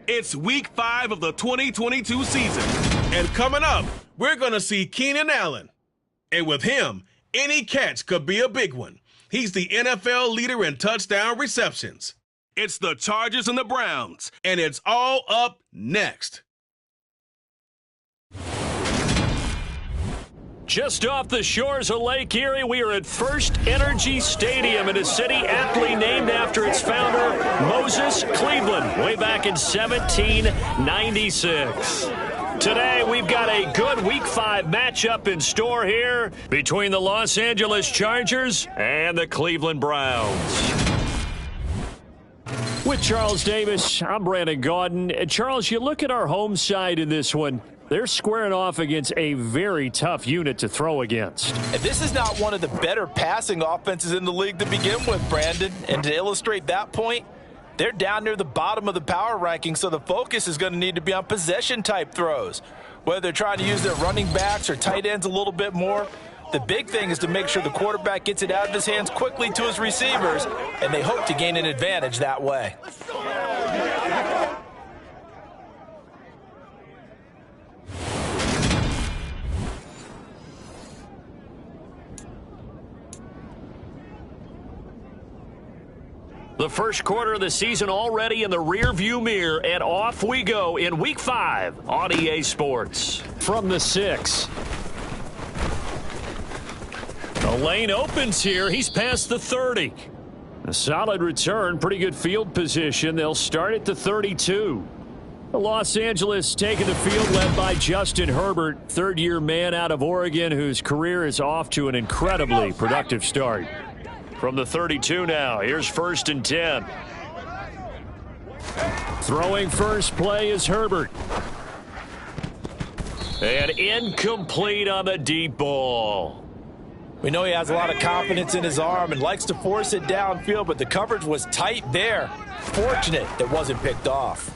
It's week 5 of the 2022 season. And coming up, we're going to see Keenan Allen. And with him, any catch could be a big one. He's the NFL leader in touchdown receptions. It's the Chargers and the Browns, and it's all up next. Just off the shores of Lake Erie, we are at First Energy Stadium in a city aptly named after its founder, Moses Cleveland, way back in 1796. Today, we've got a good Week 5 matchup in store here between the Los Angeles Chargers and the Cleveland Browns. With Charles Davis, I'm Brandon Gaudin. Charles, you look at our home side in this one. They're squaring off against a very tough unit to throw against. And this is not one of the better passing offenses in the league to begin with, Brandon. And to illustrate that point, they're down near the bottom of the power ranking, so the focus is going to need to be on possession-type throws. Whether they're trying to use their running backs or tight ends a little bit more, the big thing is to make sure the quarterback gets it out of his hands quickly to his receivers, and they hope to gain an advantage that way. The first quarter of the season already in the rearview mirror, and off we go in Week 5 on EA Sports. From the 6. The lane opens here. He's past the 30. A solid return, pretty good field position. They'll start at the 32. The Los Angeles taking the field led by Justin Herbert, third-year man out of Oregon whose career is off to an incredibly productive start. From the 32 now, here's 1st and 10. Throwing first play is Herbert. And incomplete on the deep ball. We know he has a lot of confidence in his arm and likes to force it downfield, but the coverage was tight there. Fortunate it wasn't picked off.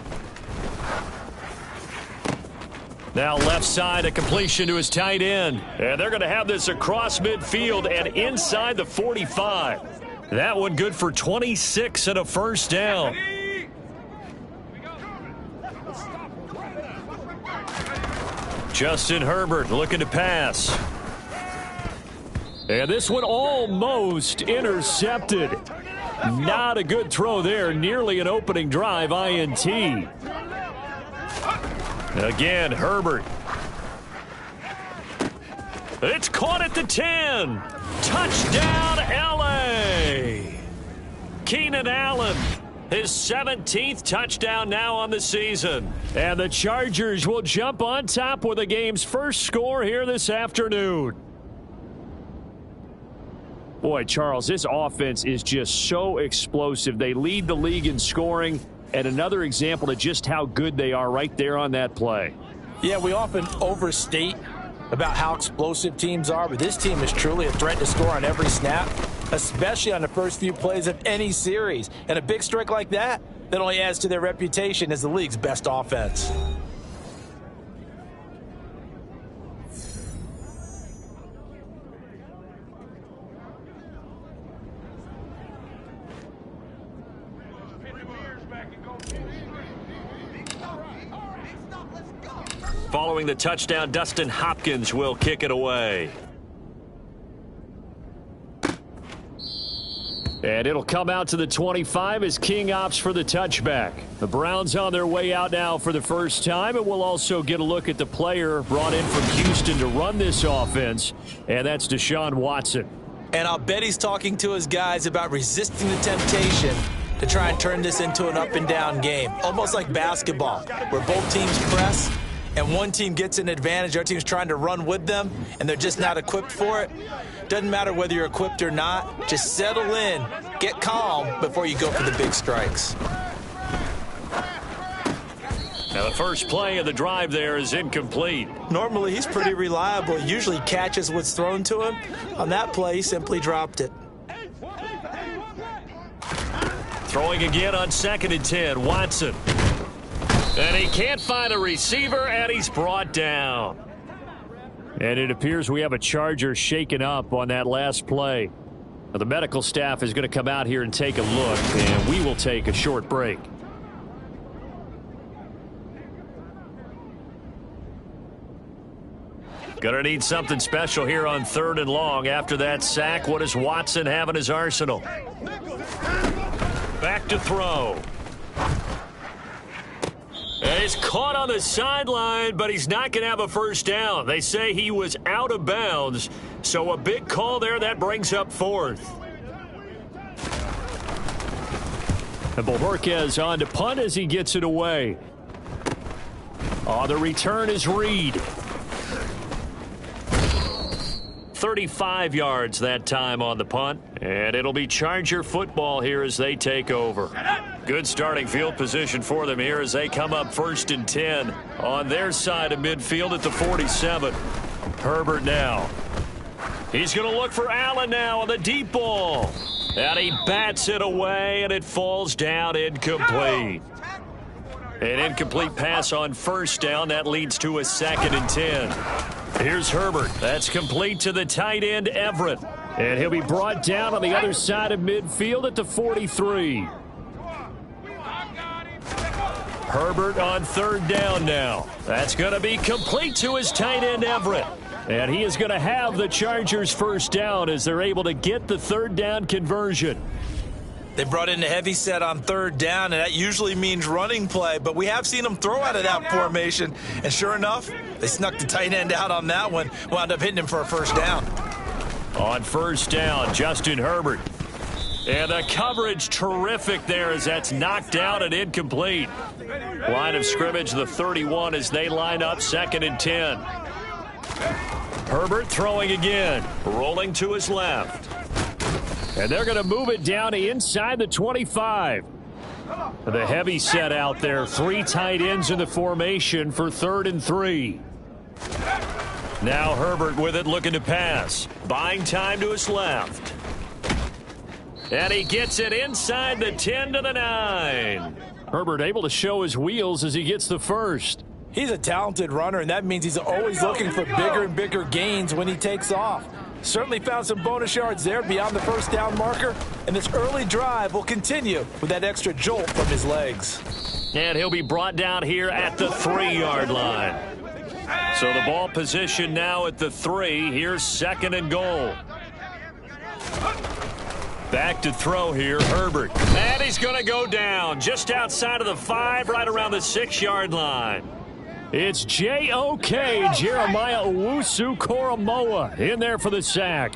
Now left side, a completion to his tight end. And they're going to have this across midfield and inside the 45. That one good for 26 and a first down. Justin Herbert looking to pass. And this one almost intercepted. Not a good throw there. Nearly an opening drive INT. Again, Herbert. It's caught at the 10. Touchdown, L.A. Keenan Allen, his 17th touchdown now on the season. And the Chargers will jump on top with the game's first score here this afternoon. Boy, Charles, this offense is just so explosive. They lead the league in scoring. And another example of just how good they are right there on that play. Yeah, we often overstate about how explosive teams are, but this team is truly a threat to score on every snap, especially on the first few plays of any series. And a big strike like that only adds to their reputation as the league's best offense. Following the touchdown, Dustin Hopkins will kick it away. And it'll come out to the 25 as King opts for the touchback. The Browns on their way out now for the first time, and we'll also get a look at the player brought in from Houston to run this offense, and that's Deshaun Watson. And I'll bet he's talking to his guys about resisting the temptation to try and turn this into an up-and-down game, almost like basketball, where both teams press, and one team gets an advantage, our team's trying to run with them, and they're just not equipped for it. Doesn't matter whether you're equipped or not. Just settle in, get calm before you go for the big strikes. Now the first play of the drive there is incomplete. Normally he's pretty reliable. He usually catches what's thrown to him. On that play, he simply dropped it. Throwing again on 2nd and 10, Watson. And he can't find a receiver, and he's brought down. And it appears we have a Charger shaken up on that last play. Now, the medical staff is going to come out here and take a look, and we will take a short break. Gonna need something special here on 3rd and long. After that sack, what does Watson have in his arsenal? Back to throw. And he's caught on the sideline, but he's not going to have a first down. They say he was out of bounds, so a big call there. That brings up 4th. And Bohorquez on to punt as he gets it away. On the return is Reed. 35 yards that time on the punt, and it'll be Charger football here as they take over. Good starting field position for them here as they come up 1st and 10 on their side of midfield at the 47. Herbert now. He's going to look for Allen now on the deep ball. And he bats it away, and it falls down incomplete. An incomplete pass on 1st down. That leads to a 2nd and 10. Here's Herbert. That's complete to the tight end, Everett. And he'll be brought down on the other side of midfield at the 43. Herbert on 3rd down now. That's going to be complete to his tight end, Everett. And he is going to have the Chargers' 1st down as they're able to get the 3rd down conversion. They brought in a heavy set on 3rd down, and that usually means running play, but we have seen them throw out of that formation, and sure enough, they snuck the tight end out on that one, wound up hitting him for a 1st down. On 1st down, Justin Herbert. And the coverage terrific there as that's knocked out and incomplete. Line of scrimmage, the 31 as they line up 2nd and 10. Herbert throwing again, rolling to his left. And they're going to move it down to inside the 25. The heavy set out there. 3 tight ends in the formation for 3rd and 3. Now Herbert with it, looking to pass. Buying time to his left. And he gets it inside the 10 to the 9. Herbert able to show his wheels as he gets the 1st. He's a talented runner, and that means he's always looking for bigger and bigger gains when he takes off. Certainly found some bonus yards there beyond the 1st down marker, and this early drive will continue with that extra jolt from his legs. And he'll be brought down here at the 3-yard line. So the ball position now at the 3. Here's 2nd and goal. Back to throw here, Herbert. And he's going to go down just outside of the 5, right around the 6-yard line. It's J.O.K. Jeremiah Owusu-Koramoah in there for the sack.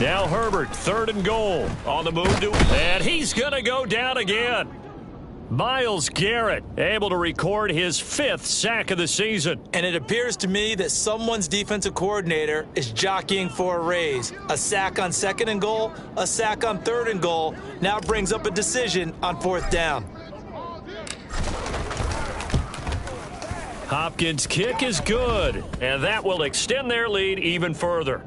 Now Herbert, 3rd and goal. On the move to, and he's going to go down again. Myles Garrett able to record his 5th sack of the season. And it appears to me that someone's defensive coordinator is jockeying for a raise. A sack on 2nd and goal, a sack on 3rd and goal. Now brings up a decision on 4th down. Hopkins' kick is good, and that will extend their lead even further.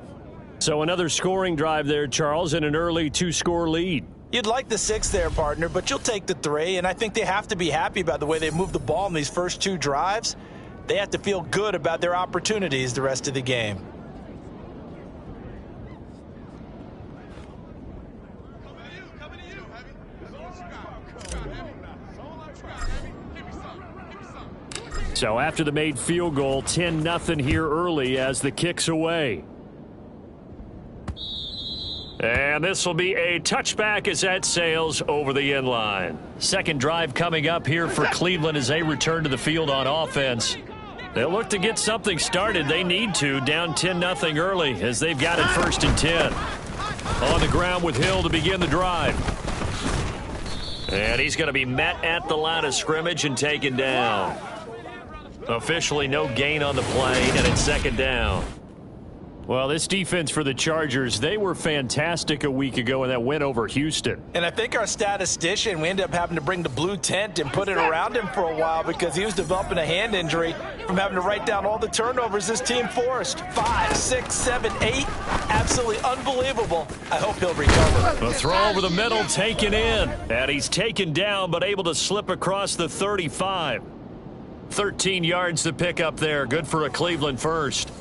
So another scoring drive there, Charles, and an early 2-score lead. You'd like the 6 there, partner, but you'll take the 3, and I think they have to be happy about the way they moved the ball in these first 2 drives. They have to feel good about their opportunities the rest of the game. So after the made field goal, 10-0 here early as the kick's away. And this will be a touchback as that sails over the end line. 2nd drive coming up here for Cleveland as they return to the field on offense. They'll look to get something started. They need to, down 10-0 early as they've got it 1st and 10. On the ground with Hill to begin the drive. And he's going to be met at the line of scrimmage and taken down. Officially no gain on the play, and it's 2nd down. Well, this defense for the Chargers, they were fantastic a week ago in that win over Houston. And I think our statistician, we ended up having to bring the blue tent and put it around him for a while because he was developing a hand injury from having to write down all the turnovers this team forced. 5, 6, 7, 8. Absolutely unbelievable. I hope he'll recover. The throw over the middle taken in. And he's taken down but able to slip across the 35. 13 yards to pick up there. Good for a Cleveland first.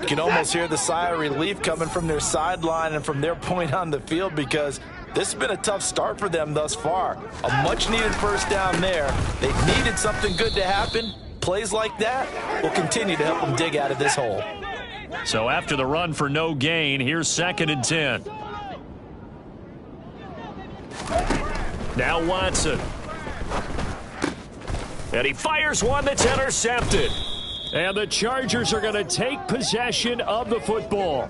You can almost hear the sigh of relief coming from their sideline and from their point on the field because this has been a tough start for them thus far. A much-needed 1st down there. They needed something good to happen. plays like that will continue to help them dig out of this hole. So after the run for no gain, here's 2nd and 10. Now Watson. And he fires one that's intercepted. And the Chargers are going to take possession of the football.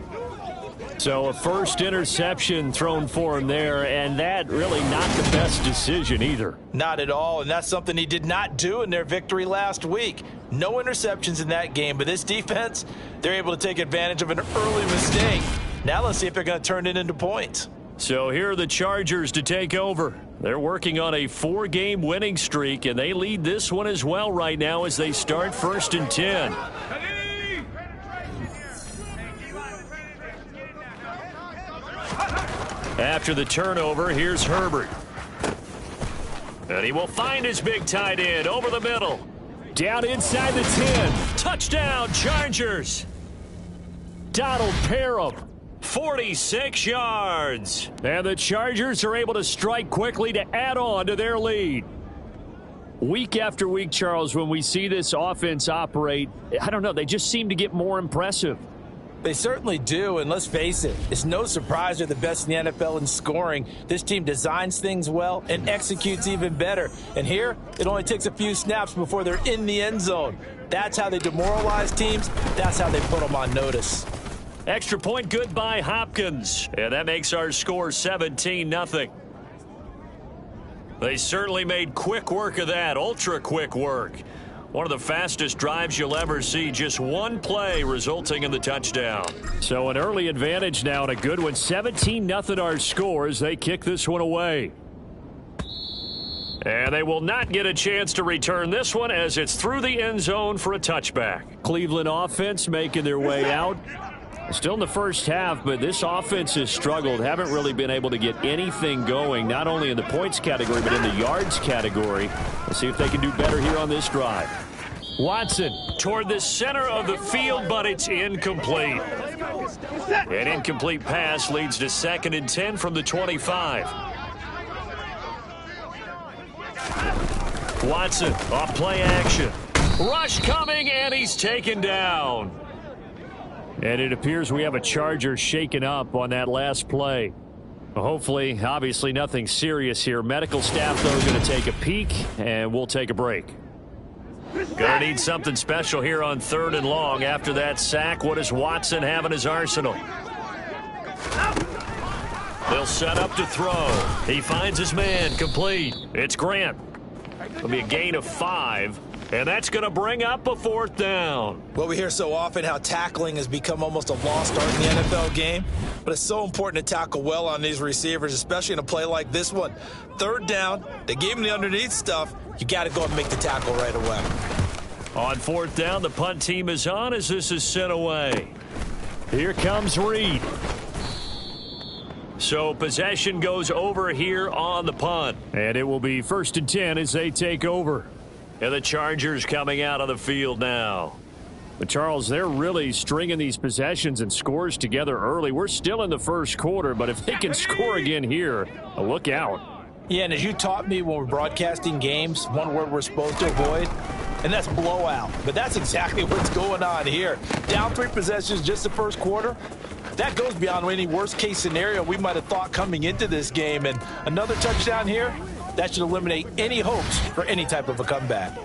So a first interception thrown for him there, and that really not the best decision either. Not at all, and that's something he did not do in their victory last week. No interceptions in that game, but this defense, they're able to take advantage of an early mistake. Now let's see if they're going to turn it into points. So here are the Chargers to take over. They're working on a 4-game winning streak, and they lead this one as well right now as they start 1st and 10. After the turnover, here's Herbert. And he will find his big tight end over the middle. Down inside the 10. Touchdown, Chargers. Donald Parham, 46 yards. And the Chargers are able to strike quickly to add on to their lead. Week after week, Charles, when we see this offense operate, I don't know, they just seem to get more impressive. They certainly do, and let's face it, it's no surprise they're the best in the NFL in scoring. This team designs things well and executes even better. And here, it only takes a few snaps before they're in the end zone. That's how they demoralize teams. That's how they put them on notice. Extra point good by Hopkins. And that makes our score 17-0. They certainly made quick work of that, ultra quick work. One of the fastest drives you'll ever see, just one play resulting in the touchdown. So an early advantage now and a good one. 17-0 our score as they kick this one away. And they will not get a chance to return this one as it's through the end zone for a touchback. Cleveland offense making their way out. Still in the first half, but this offense has struggled. Haven't really been able to get anything going, not only in the points category, but in the yards category. Let's see if they can do better here on this drive. Watson toward the center of the field, but it's incomplete. An incomplete pass leads to 2nd and 10 from the 25. Watson off play action. Rush coming, and he's taken down. And it appears we have a Charger shaken up on that last play. Hopefully, obviously nothing serious here. Medical staff, though, is going to take a peek, and we'll take a break. Going to need something special here on 3rd and long. After that sack, what does Watson have in his arsenal? They'll set up to throw. He finds his man, complete. It's Grant. It'll be a gain of 5. And that's going to bring up a 4th down. Well, we hear so often how tackling has become almost a lost art in the NFL game, but it's so important to tackle well on these receivers, especially in a play like this one. 3rd down, they gave him the underneath stuff. You got to go and make the tackle right away. On 4th down, the punt team is on as this is sent away. Here comes Reed. So possession goes over here on the punt. And it will be 1st and 10 as they take over. And the Chargers coming out on the field now. But, Charles, they're really stringing these possessions and scores together early. We're still in the first quarter, but if they can score again here, look out. Yeah, and as you taught me when we're broadcasting games, one word we're supposed to avoid, and that's blowout. But that's exactly what's going on here. Down 3 possessions just the first quarter. That goes beyond any worst-case scenario we might have thought coming into this game. And another touchdown here, that should eliminate any hopes for any type of a comeback.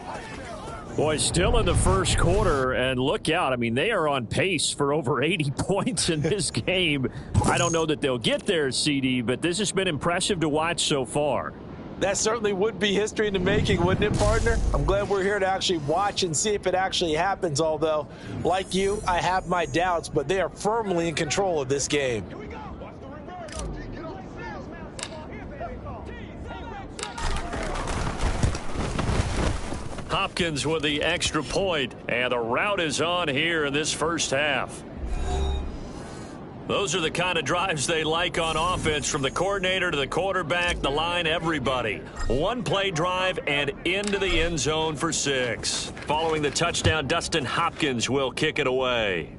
Boy, still in the first quarter, and look out. I mean, they are on pace for over 80 points in this game. I don't know that they'll get there, CD, but this has been impressive to watch so far. That certainly would be history in the making, wouldn't it, partner? I'm glad we're here to actually watch and see if it actually happens, although, like you, I have my doubts, but they are firmly in control of this game. Hopkins with the extra point, and the route is on here in this first half. Those are the kind of drives they like on offense, from the coordinator to the quarterback, the line, everybody. One play drive and into the end zone for 6. Following the touchdown, Dustin Hopkins will kick it away.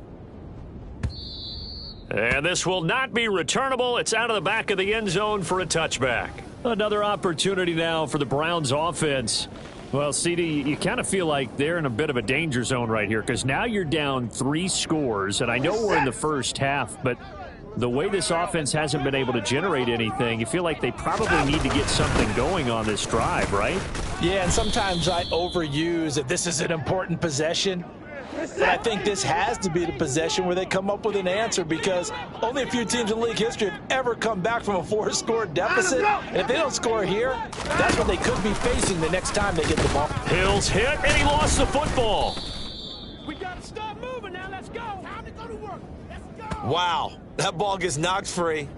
And this will not be returnable. It's out of the back of the end zone for a touchback. Another opportunity now for the Browns offense. Well, CD, you kind of feel like they're in a bit of a danger zone right here because now you're down 3 scores, and I know we're in the first half, but the way this offense hasn't been able to generate anything, you feel like they probably need to get something going on this drive, right? Yeah, and sometimes I overuse that this is an important possession. But I think this has to be the possession where they come up with an answer because only a few teams in league history have ever come back from a 4-score deficit. And if they don't score here, that's what they could be facing the next time they get the ball. Hills hit, and he lost the football. We got to stop moving now. Let's go. Time to go to work. Let's go. Wow, that ball gets knocked free,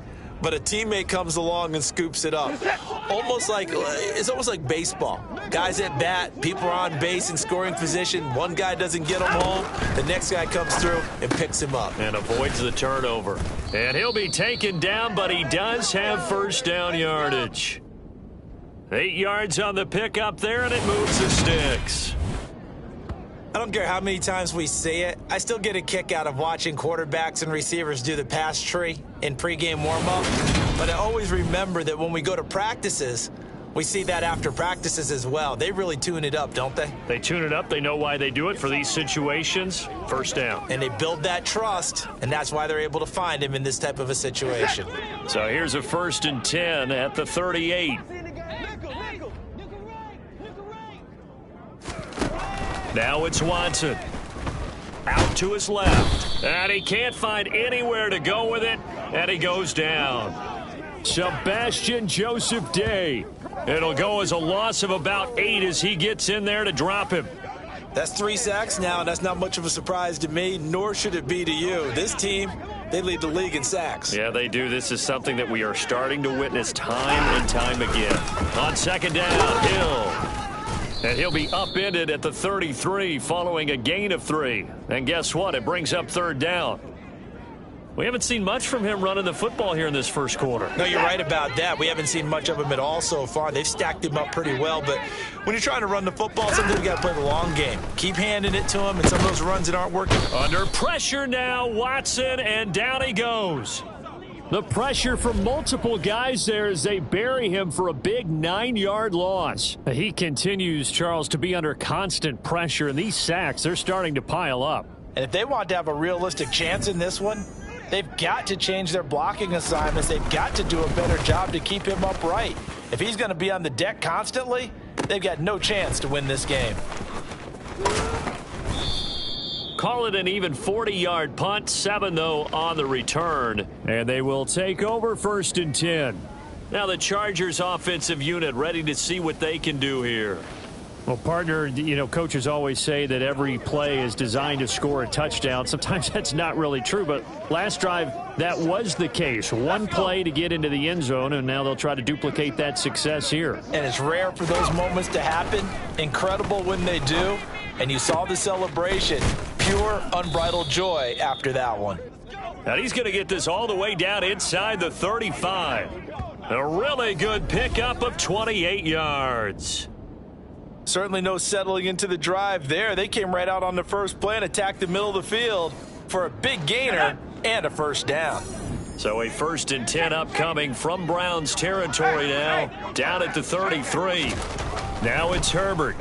but a teammate comes along and scoops it up. It's almost like baseball. Guys at bat, people are on base in scoring position. One guy doesn't get him home. The next guy comes through and picks him up. And avoids the turnover. And he'll be taken down, but he does have first down yardage. 8 yards on the pickup there, and it moves the sticks. I don't care how many times we see it. I still get a kick out of watching quarterbacks and receivers do the pass tree in pregame warm-up. But I always remember that when we go to practices, we see that after practices as well. They really tune it up, don't they? They tune it up. They know why they do it for these situations. First down. And they build that trust, and that's why they're able to find him in this type of a situation. So here's a 1st and 10 at the 38. Now it's Watson. Out to his left. And he can't find anywhere to go with it. And he goes down. Sebastian Joseph Day. It'll go as a loss of about 8 as he gets in there to drop him. That's 3 sacks now, and that's not much of a surprise to me, nor should it be to you. This team, they lead the league in sacks. Yeah, they do. This is something that we are starting to witness time and time again. On 2nd down, Hill. And he'll be upended at the 33 following a gain of 3. And guess what? It brings up 3rd down. We haven't seen much from him running the football here in this first quarter. No, you're right about that. We haven't seen much of him at all so far. They've stacked him up pretty well. But when you're trying to run the football, sometimes you got to play the long game. Keep handing it to him, and some of those runs that aren't working. Under pressure now, Watson, and down he goes. The pressure from multiple guys there as they bury him for a big 9-yard loss. He continues, Charles, to be under constant pressure, and these sacks, they're starting to pile up. And if they want to have a realistic chance in this one, they've got to change their blocking assignments. They've got to do a better job to keep him upright. If he's going to be on the deck constantly, they've got no chance to win this game. Call it an even 40-yard punt, 7, though, on the return. And they will take over 1st and 10. Now the Chargers offensive unit ready to see what they can do here. Well, partner, you know, coaches always say that every play is designed to score a touchdown. Sometimes that's not really true, but last drive, that was the case. One play to get into the end zone, and now they'll try to duplicate that success here. And it's rare for those moments to happen. Incredible when they do. And you saw the celebration. Pure, unbridled joy after that one. And he's going to get this all the way down inside the 35. A really good pickup of 28 yards. Certainly no settling into the drive there. They came right out on the first play and attacked the middle of the field for a big gainer and a 1st down. So a 1st and 10 upcoming from Browns territory now, down at the 33. Now it's Herbert.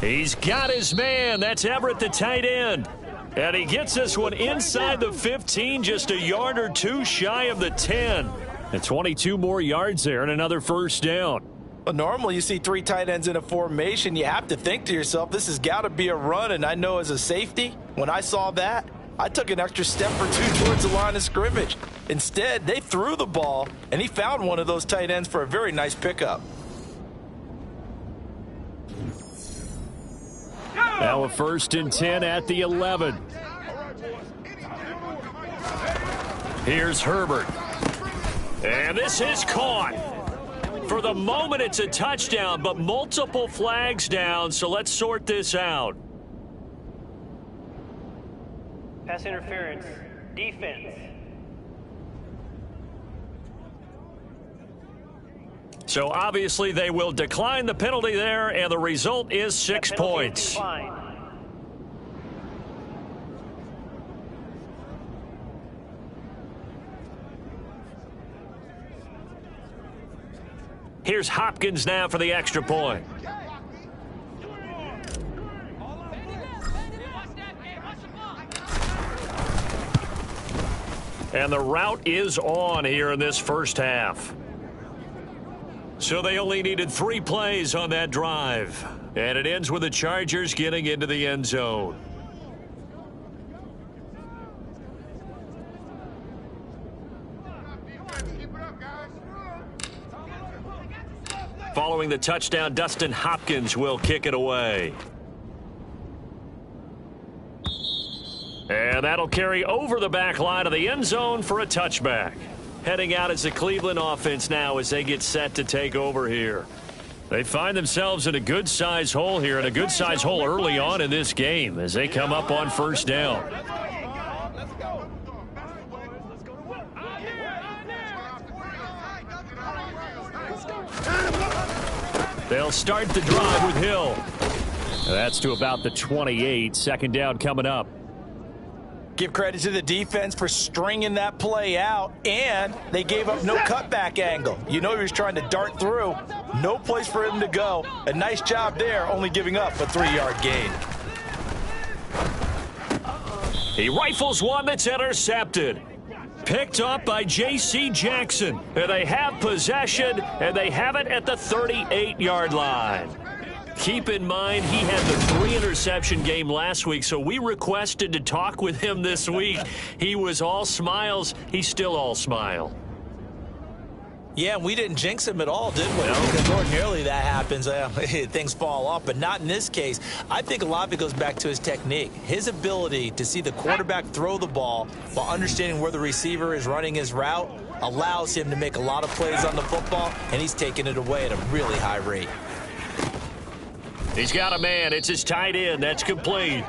He's got his man. That's Everett, the tight end. And he gets this one inside the 15, just a yard or 2 shy of the 10. And 22 more yards there and another 1st down. Well, normally you see 3 tight ends in a formation. You have to think to yourself, this has got to be a run. And I know as a safety, when I saw that, I took an extra step or 2 towards the line of scrimmage. Instead, they threw the ball, and he found one of those tight ends for a very nice pickup. Now a 1st and 10 at the 11. Here's Herbert. And this is caught. For the moment, it's a touchdown, but multiple flags down, so let's sort this out. Pass interference. Defense. So obviously they will decline the penalty there, and the result is 6 points. Declined. Here's Hopkins now for the extra point. And the route is on here in this first half. So they only needed 3 plays on that drive. And it ends with the Chargers getting into the end zone. Following the touchdown, Dustin Hopkins will kick it away. And that'll carry over the back line of the end zone for a touchback. Heading out as the Cleveland offense now as they get set to take over here. They find themselves in a good-sized hole here, and a good-sized hole early on in this game as they come up on first down. They'll start the drive with Hill. That's to about the 28. Second down coming up. Give credit to the defense for stringing that play out, and they gave up no cutback angle. You know he was trying to dart through. No place for him to go. A nice job there, only giving up a 3-yard gain. He rifles one that's intercepted. Picked up by J.C. Jackson. And they have possession, and they have it at the 38-yard line. Keep in mind, he had the 3-interception game last week, so we requested to talk with him this week. He was all smiles. He's still all smile. Yeah, we didn't jinx him at all, did we? No. Because ordinarily that happens. Things fall off, but not in this case. I think a lot of it goes back to his technique. His ability to see the quarterback throw the ball while understanding where the receiver is running his route allows him to make a lot of plays on the football, and he's taking it away at a really high rate. He's got a man. It's his tight end. That's complete.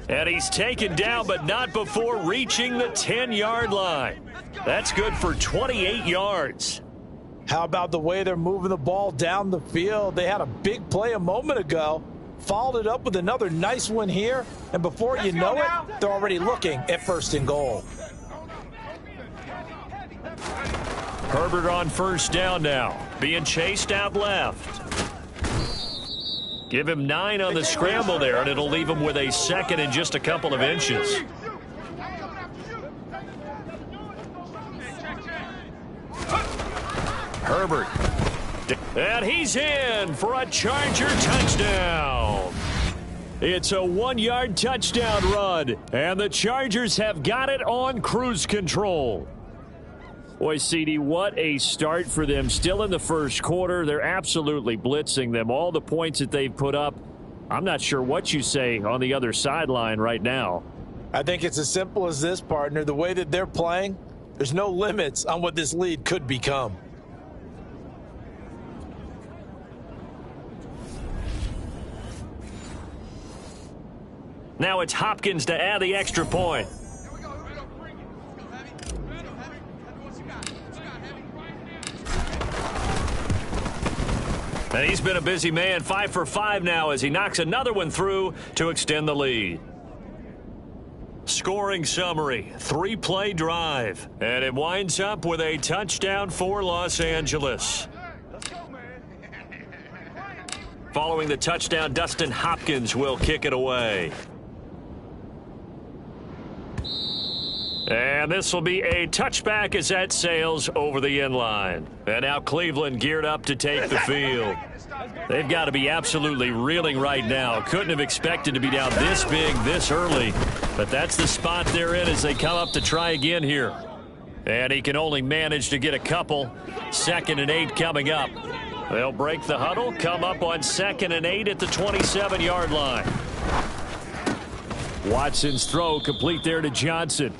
And he's taken down, but not before reaching the 10-yard line. That's good for 28 yards. How about the way they're moving the ball down the field? They had a big play a moment ago, followed it up with another nice one here, and before you know it, they're already looking at first and goal. Herbert on first down now, being chased out left. Give him 9 on the scramble there, and it'll leave him with a second and just a couple of inches. Herbert. And he's in for a Charger touchdown. It's a 1-yard touchdown run, and the Chargers have got it on cruise control. Boy, CD, what a start for them. Still in the first quarter. They're absolutely blitzing them. All the points that they've put up, I'm not sure what you say on the other sideline right now. I think it's as simple as this, partner. The way that they're playing, there's no limits on what this lead could become. Now it's Hopkins to add the extra point. And he's been a busy man, 5 for 5 now as he knocks another one through to extend the lead. Scoring summary, 3-play drive, and it winds up with a touchdown for Los Angeles. Following the touchdown, Dustin Hopkins will kick it away. And this will be a touchback as that sails over the end line. And now Cleveland geared up to take the field. They've got to be absolutely reeling right now. Couldn't have expected to be down this big, this early. But that's the spot they're in as they come up to try again here. And he can only manage to get a couple. 2nd and 8 coming up. They'll break the huddle, come up on 2nd and 8 at the 27-yard line. Watson's throw complete there to Johnson.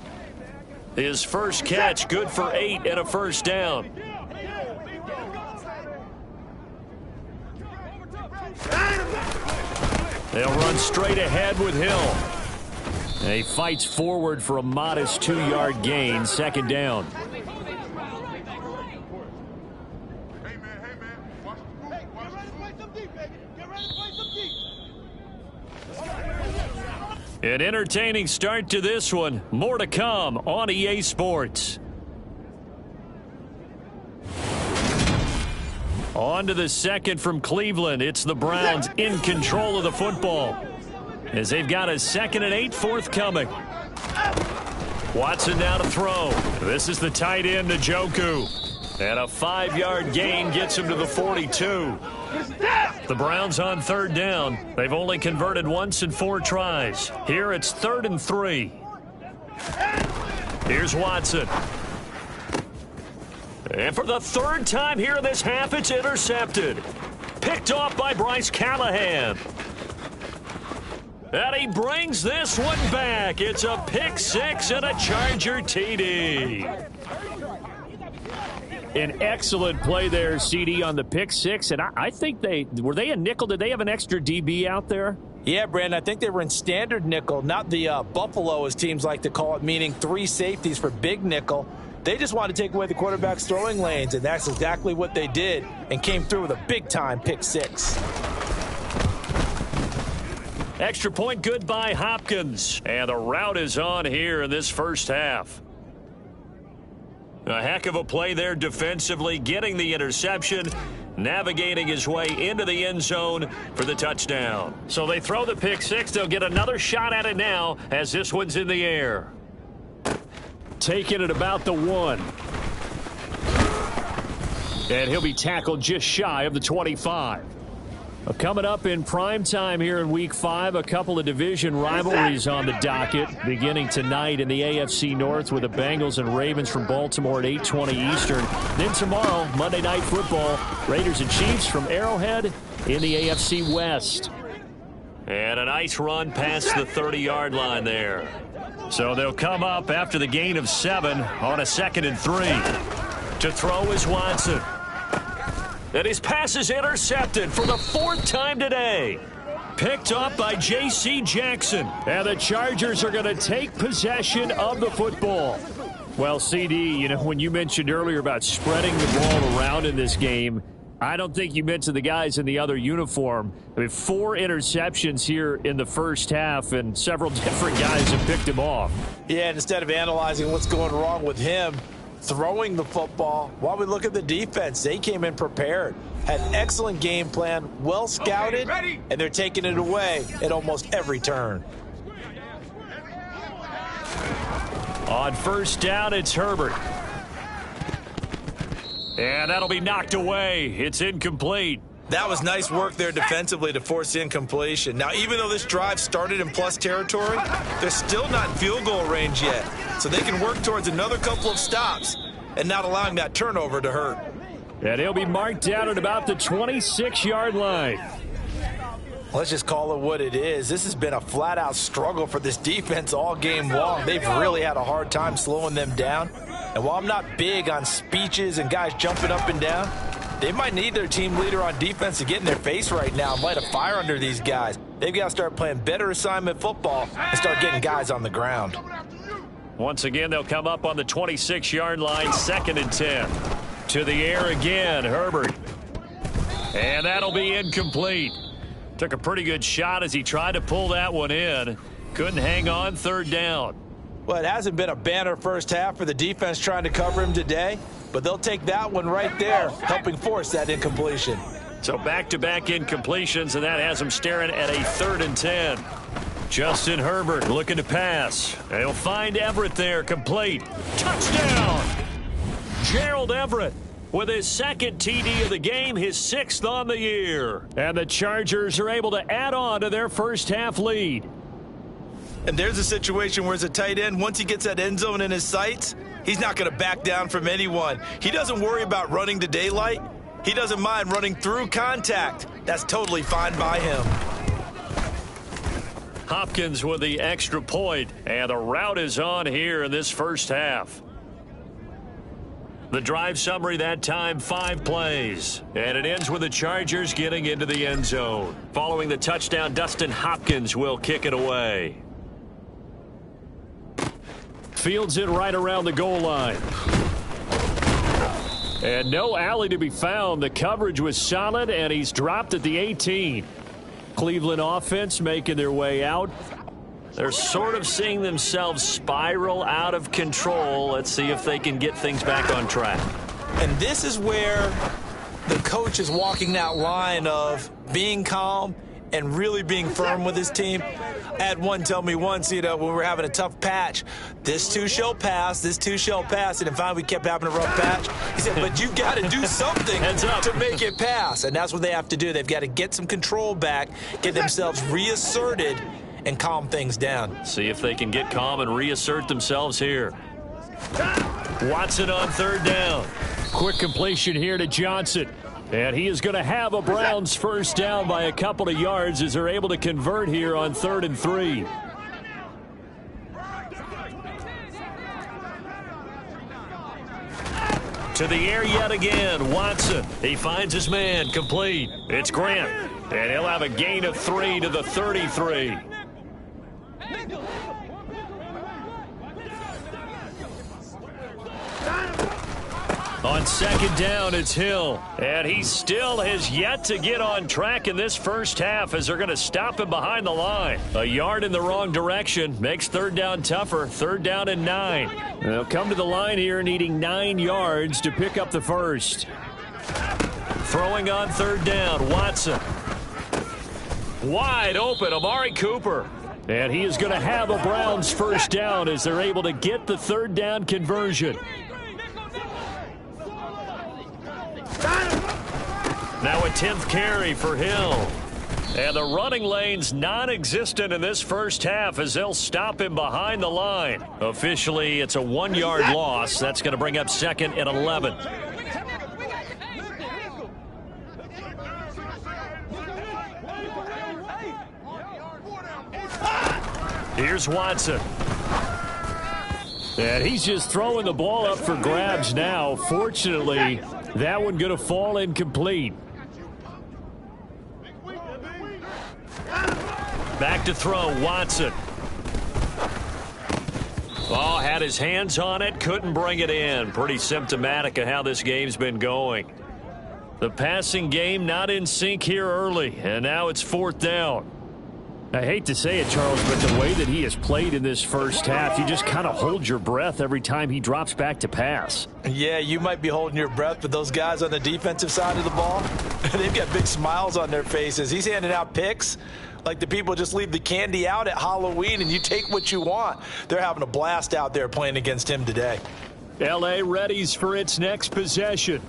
His first catch, good for 8 and a first down. They'll run straight ahead with Hill. And he fights forward for a modest 2-yard gain, 2nd down. An entertaining start to this one. More to come on EA Sports. On to the second from Cleveland. It's the Browns in control of the football as they've got a 2nd and 8 forthcoming. Watson now to throw. This is the tight end, Njoku. And a 5-yard gain gets him to the 42. The Browns on 3rd down. They've only converted once in 4 tries. Here it's 3rd and 3. Here's Watson. And for the 3rd time here in this half, it's intercepted. Picked off by Bryce Callahan. And he brings this one back. It's a pick 6 and a Charger TD. An excellent play there, CD, on the pick 6. And I think were they a nickel? Did they have an extra DB out there? Yeah, Brandon, I think they were in standard nickel, not the Buffalo, as teams like to call it, meaning 3 safeties for big nickel. They just wanted to take away the quarterback's throwing lanes, and that's exactly what they did and came through with a big-time pick 6. Extra point good by Hopkins. And the route is on here in this first half. A heck of a play there defensively, getting the interception, navigating his way into the end zone for the touchdown. So they throw the pick 6. They'll get another shot at it now as this one's in the air. Taking it about the 1. And he'll be tackled just shy of the 25. Coming up in prime time here in Week 5, a couple of division rivalries on the docket, beginning tonight in the AFC North with the Bengals and Ravens from Baltimore at 8:20 Eastern. Then tomorrow, Monday Night Football, Raiders and Chiefs from Arrowhead in the AFC West. And a nice run past the 30-yard line there. So they'll come up after the gain of 7 on a 2nd and 3. To throw is Watson. And his pass is intercepted for the 4th time today. Picked up by J.C. Jackson. And the Chargers are going to take possession of the football. Well, CD, you know, when you mentioned earlier about spreading the ball around in this game, I don't think you mentioned the guys in the other uniform. I mean, 4 interceptions here in the first half, and several different guys have picked him off. Yeah, and instead of analyzing what's going wrong with him throwing the football, while we look at the defense, they came in prepared, had an excellent game plan, well scouted, and they're taking it away at almost every turn. On 1st down, it's Herbert. And that'll be knocked away. It's incomplete. That was nice work there defensively to force incompletion. Now, even though this drive started in plus territory, they're still not in field goal range yet. So they can work towards another couple of stops and not allowing that turnover to hurt. And he'll be marked down at about the 26-yard line. Let's just call it what it is. This has been a flat-out struggle for this defense all game long. They've really had a hard time slowing them down. And while I'm not big on speeches and guys jumping up and down, they might need their team leader on defense to get in their face right now and light a fire under these guys. They've got to start playing better assignment football and start getting guys on the ground. Once again, they'll come up on the 26-yard line, 2nd and 10. To the air again, Herbert. And that'll be incomplete. Took a pretty good shot as he tried to pull that one in. Couldn't hang on, 3rd down. Well, it hasn't been a banner first half for the defense trying to cover him today, but they'll take that one right there, helping force that incompletion. So back-to-back incompletions, and that has him staring at a 3rd and 10. Justin Herbert looking to pass. And he'll find Everett there, complete. Touchdown! Gerald Everett with his 2nd TD of the game, his 6th on the year. And the Chargers are able to add on to their first half lead. And there's a situation where as a tight end, once he gets that end zone in his sights, he's not going to back down from anyone. He doesn't worry about running to daylight. He doesn't mind running through contact. That's totally fine by him. Hopkins with the extra point, and the route is on here in this first half. The drive summary that time, 5 plays. And it ends with the Chargers getting into the end zone. Following the touchdown, Dustin Hopkins will kick it away. Fields it right around the goal line. And no alley to be found. The coverage was solid, and he's dropped at the 18. Cleveland offense making their way out. They're sort of seeing themselves spiral out of control. Let's see if they can get things back on track. And this is where the coach is walking that line of being calm and really being firm with his team. I had one tell me once, when we were having a tough patch, this too shall pass, this too shall pass. And then finally we kept having a rough patch. He said, but you've got to do something to make it pass. And that's what they have to do. They've got to get some control back, get themselves reasserted, and calm things down. See if they can get calm and reassert themselves here. Watson on third down. Quick completion here to Johnson. And he is going to have a Browns first down by a couple of yards as they're able to convert here on 3rd and 3. To the air yet again, Watson. He finds his man, complete. It's Grant. And he'll have a gain of 3 to the 33. On second down, it's Hill. And he still has yet to get on track in this first half as they're going to stop him behind the line. A yard in the wrong direction makes third down tougher. 3rd down and 9. They'll come to the line here needing 9 yards to pick up the first. Throwing on 3rd down, Watson. Wide open, Amari Cooper. And he is going to have a Browns first down as they're able to get the 3rd down conversion. Now a 10th carry for Hill. And the running lane's non-existent in this first half as they'll stop him behind the line. Officially, it's a 1-yard loss. That's going to bring up 2nd and 11. Here's Watson. And he's just throwing the ball up for grabs now. Fortunately, that one going to fall incomplete. Back to throw, Watson. Oh, had his hands on it, couldn't bring it in. Pretty symptomatic of how this game's been going. The passing game not in sync here early, and now it's 4th down. I hate to say it, Charles, but the way that he has played in this first half, you just kind of hold your breath every time he drops back to pass. Yeah, you might be holding your breath, but those guys on the defensive side of the ball, they've got big smiles on their faces. He's handing out picks like the people just leave the candy out at Halloween and you take what you want. They're having a blast out there playing against him today. L.A. readies for its next possession.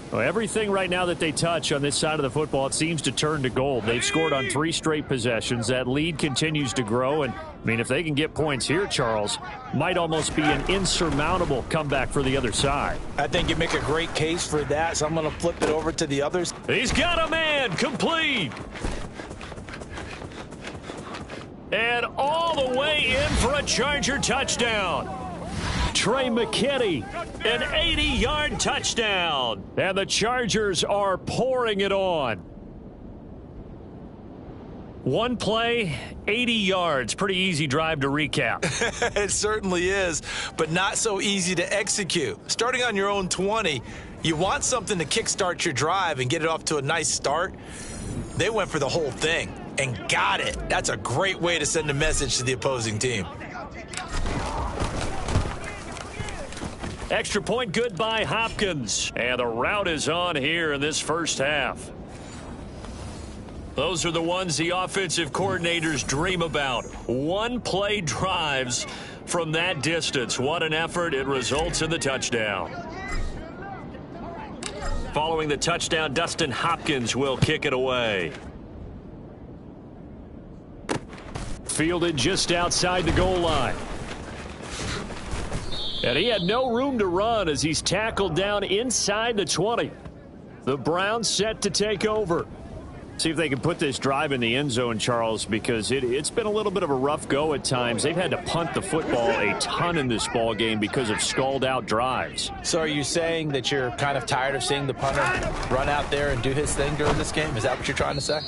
Well, everything right now that they touch on this side of the football, it seems to turn to gold. They've scored on 3 straight possessions. That lead continues to grow. And, I mean, if they can get points here, Charles, might almost be an insurmountable comeback for the other side. I think you make a great case for that, so I'm going to flip it over to the others. He's got a man, complete. And all the way in for a Charger touchdown. Trey McKinney, an 80-yard touchdown. And the Chargers are pouring it on. One play, 80 yards. Pretty easy drive to recap. It certainly is, but not so easy to execute. Starting on your own 20, you want something to kickstart your drive and get it off to a nice start. They went for the whole thing and got it. That's a great way to send a message to the opposing team. Extra point good by Hopkins. And the route is on here in this first half. Those are the ones the offensive coordinators dream about. One-play drives from that distance. What an effort. It results in the touchdown. Following the touchdown, Dustin Hopkins will kick it away. Fielded just outside the goal line. And he had no room to run as he's tackled down inside the 20. The Browns set to take over. See if they can put this drive in the end zone, Charles, because it's been a little bit of a rough go at times. They've had to punt the football a ton in this ball game because of stalled-out drives. So are you saying that you're kind of tired of seeing the punter run out there and do his thing during this game? Is that what you're trying to say?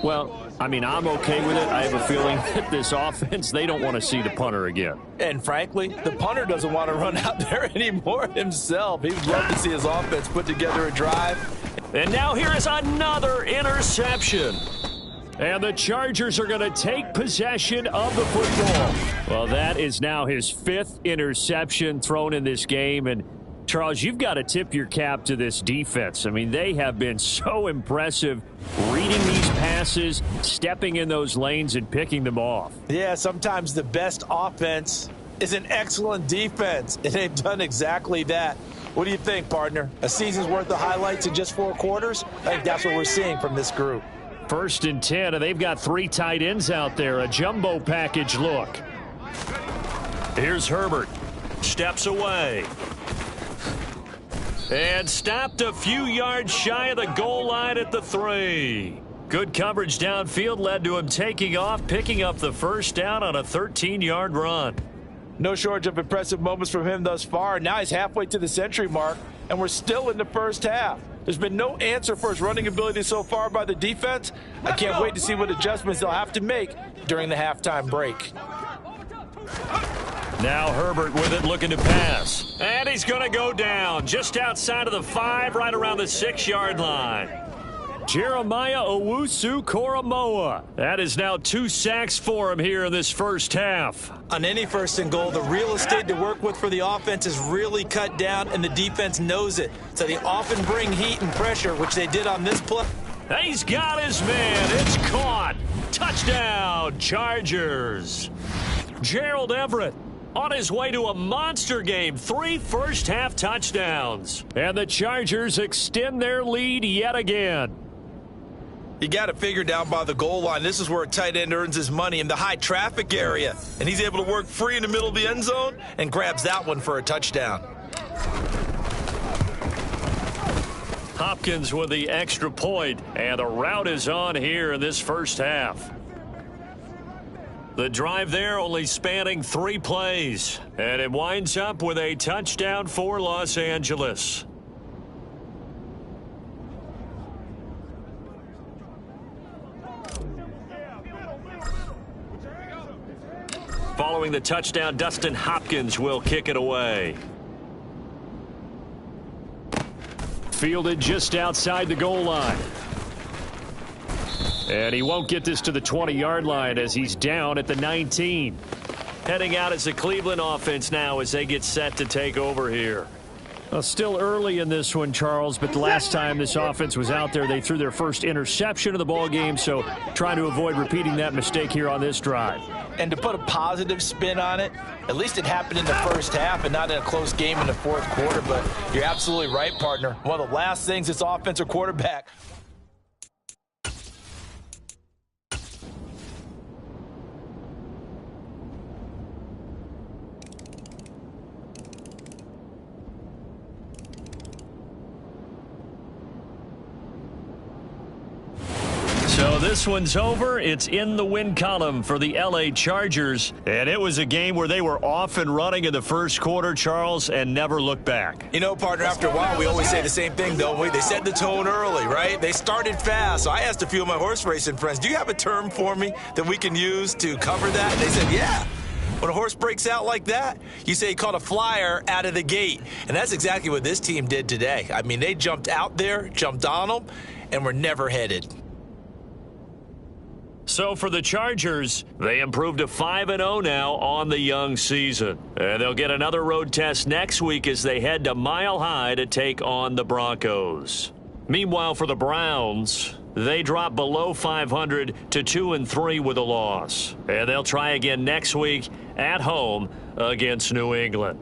Well, I mean, I'm okay with it. I have a feeling that this offense, they don't want to see the punter again. And frankly, the punter doesn't want to run out there anymore himself. He would love to see his offense put together a drive. And now here is another interception. And the Chargers are going to take possession of the football. Well, that is now his 5th interception thrown in this game. And Charles, you've got to tip your cap to this defense. I mean, they have been so impressive reading these passes, stepping in those lanes, and picking them off. Yeah, sometimes the best offense is an excellent defense, and they've done exactly that. What do you think, partner? A season's worth of highlights in just 4 quarters? I think that's what we're seeing from this group. 1st and 10, and they've got 3 tight ends out there. A jumbo package look. Here's Herbert. Steps away. And stopped a few yards shy of the goal line at the 3. Good coverage downfield led to him taking off, picking up the 1st down on a 13-yard run. No shortage of impressive moments from him thus far. Now he's halfway to the century mark, and we're still in the 1st half. There's been no answer for his running ability so far by the defense. I can't wait to see what adjustments they'll have to make during the halftime break. Now Herbert with it, looking to pass. And he's going to go down just outside of the 5, right around the 6-yard line. Jeremiah Owusu-Koramoah. That is now 2 sacks for him here in this 1st half. On any 1st and goal, the real estate to work with for the offense is really cut down, and the defense knows it. So they often bring heat and pressure, which they did on this play. He's got his man. It's caught. Touchdown, Chargers. Gerald Everett on his way to a monster game. 3 first-half touchdowns. And the Chargers extend their lead yet again. You got to figure down by the goal line. This is where a tight end earns his money, in the high traffic area. And he's able to work free in the middle of the end zone and grabs that one for a touchdown. Hopkins with the extra point, and the route is on here in this 1st half. The drive there only spanning 3 plays, and it winds up with a touchdown for Los Angeles. Following the touchdown, Dustin Hopkins will kick it away. Fielded just outside the goal line. And he won't get this to the 20-yard line as he's down at the 19. Heading out as the Cleveland offense now as they get set to take over here. Well, still early in this one, Charles, but the last time this offense was out there, they threw their first interception of the ball game, so trying to avoid repeating that mistake here on this drive. And to put a positive spin on it, at least it happened in the 1st half and not in a close game in the 4th quarter. But you're absolutely right, partner. One of the last things this offensive quarterback So this one's over. It's in the win column for the L.A. Chargers. And it was a game where they were off and running in the 1st quarter, Charles, and never looked back. You know, partner, after a while, we always say the same thing, don't we? They set the tone early, right? They started fast. So I asked a few of my horse racing friends, do you have a term for me that we can use to cover that? And they said, yeah. When a horse breaks out like that, you say he caught a flyer out of the gate. And that's exactly what this team did today. I mean, they jumped out there, jumped on them, and were never headed. So for the Chargers, they improved to 5-0 now on the young season. And they'll get another road test next week as they head to Mile High to take on the Broncos. Meanwhile, for the Browns, they drop below 500 to 2-3 with a loss. And they'll try again next week at home against New England.